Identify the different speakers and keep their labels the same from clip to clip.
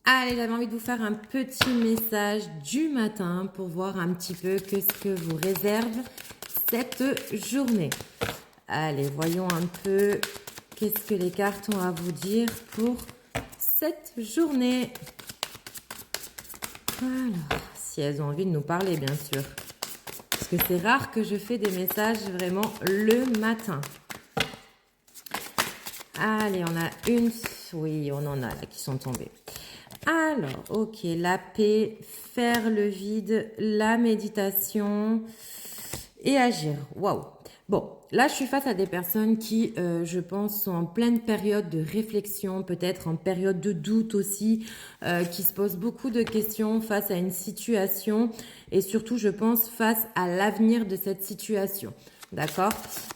Speaker 1: Allez, j'avais envie de vous faire un petit message du matin pour voir un petit peu qu'est-ce que vous réserve cette journée. Allez, voyons un peu qu'est-ce que les cartes ont à vous dire pour cette journée. Alors, si elles ont envie de nous parler, bien sûr. Parce que c'est rare que je fais des messages vraiment le matin. Allez, on a une... Oui, on en a là qui sont tombées. Alors, ok, la paix, faire le vide, la méditation et agir. Waouh. Bon, là, je suis face à des personnes qui, je pense, sont en pleine période de réflexion, peut-être en période de doute aussi, qui se posent beaucoup de questions face à une situation et surtout, je pense, face à l'avenir de cette situation. D'accord.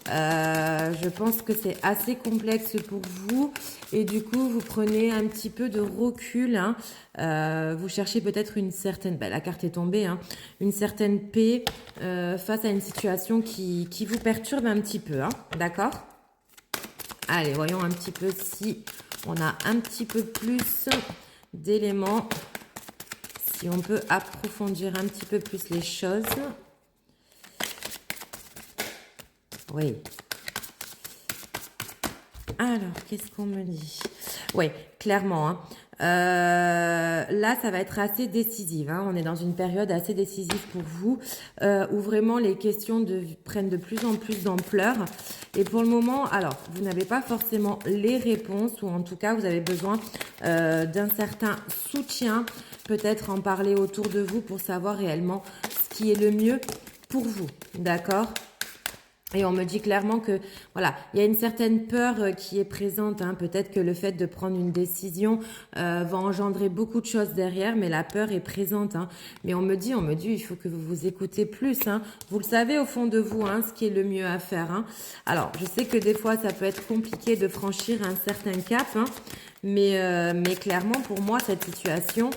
Speaker 1: Je pense que c'est assez complexe pour vous et du coup vous prenez un petit peu de recul. Hein. Vous cherchez peut-être une certaine, la carte est tombée, hein, une certaine paix face à une situation qui vous perturbe un petit peu. Hein. D'accord. Allez, voyons un petit peu si on a un petit peu plus d'éléments, si on peut approfondir un petit peu plus les choses. Oui. Alors, qu'est-ce qu'on me dit? Oui, clairement. Hein. Là, ça va être assez décisif. Hein. On est dans une période assez décisive pour vous, où vraiment les questions prennent de plus en plus d'ampleur. Et pour le moment, alors, vous n'avez pas forcément les réponses, ou en tout cas, vous avez besoin d'un certain soutien, peut-être en parler autour de vous pour savoir réellement ce qui est le mieux pour vous. D'accord ? Et on me dit clairement que, voilà, il y a une certaine peur qui est présente. Hein. Peut-être que le fait de prendre une décision va engendrer beaucoup de choses derrière, mais la peur est présente. Hein. Mais on me dit, il faut que vous vous écoutez plus. Hein. Vous le savez au fond de vous, hein, ce qui est le mieux à faire. Hein. Alors, je sais que des fois, ça peut être compliqué de franchir un certain cap, hein, mais clairement, pour moi, cette situation...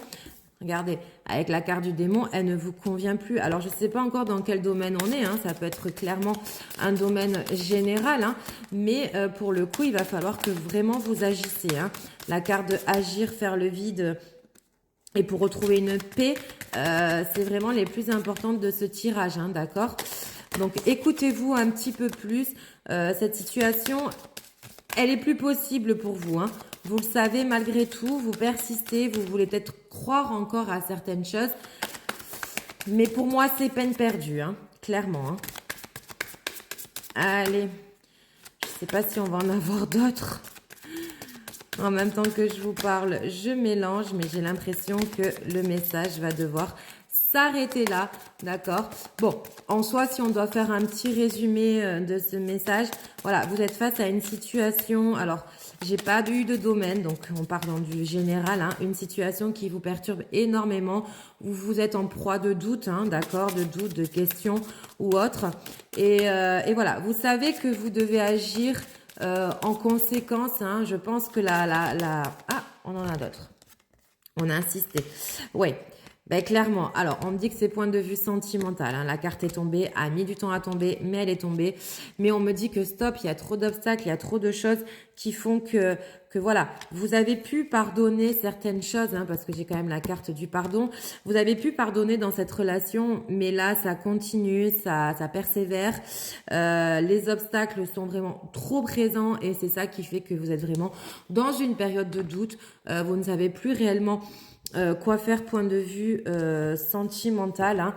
Speaker 1: Regardez, avec la carte du démon, elle ne vous convient plus. Alors, je ne sais pas encore dans quel domaine on est. Hein, ça peut être clairement un domaine général. Hein, mais pour le coup, il va falloir que vraiment vous agissez. Hein. La carte de agir, faire le vide et pour retrouver une paix, c'est vraiment les plus importantes de ce tirage. Hein, d'accord ? Donc, écoutez-vous un petit peu plus. Cette situation, elle est plus possible pour vous. Hein. Vous le savez malgré tout, vous persistez, vous voulez peut-être croire encore à certaines choses. Mais pour moi, c'est peine perdue, hein, clairement. Hein. Allez, je ne sais pas si on va en avoir d'autres. En même temps que je vous parle, je mélange, mais j'ai l'impression que le message va devoir s'arrêter là, d'accord? Bon, en soi, si on doit faire un petit résumé de ce message, voilà, vous êtes face à une situation, alors, j'ai pas eu de domaine, donc on part dans du général, hein, une situation qui vous perturbe énormément, où vous êtes en proie de doute, hein, d'accord, de doute, de questions ou autre, et voilà, vous savez que vous devez agir en conséquence. Hein, je pense que Ah, on en a d'autres. On a insisté. Oui, ben, clairement. Alors, on me dit que c'est point de vue sentimental. Hein. La carte est tombée, a mis du temps à tomber, mais elle est tombée. Mais on me dit que stop, il y a trop d'obstacles, il y a trop de choses qui font que voilà, vous avez pu pardonner certaines choses, hein, parce que j'ai quand même la carte du pardon. Vous avez pu pardonner dans cette relation, mais là, ça continue, ça persévère. Les obstacles sont vraiment trop présents et c'est ça qui fait que vous êtes vraiment dans une période de doute. Vous ne savez plus réellement quoi faire point de vue sentimental. Hein.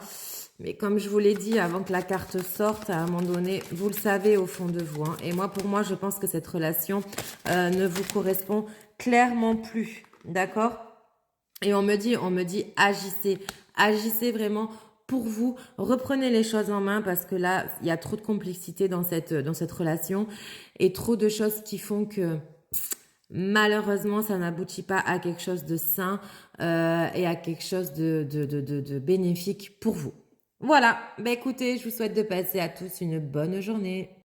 Speaker 1: Mais comme je vous l'ai dit avant que la carte sorte, à un moment donné, vous le savez au fond de vous. Hein. Et moi, pour moi, je pense que cette relation ne vous correspond clairement plus. D'accord ? Et on me dit, agissez. Agissez vraiment pour vous. Reprenez les choses en main parce que là, il y a trop de complexité dans cette relation et trop de choses qui font que... Malheureusement, ça n'aboutit pas à quelque chose de sain et à quelque chose de bénéfique pour vous. Voilà, bah écoutez, je vous souhaite de passer à tous une bonne journée.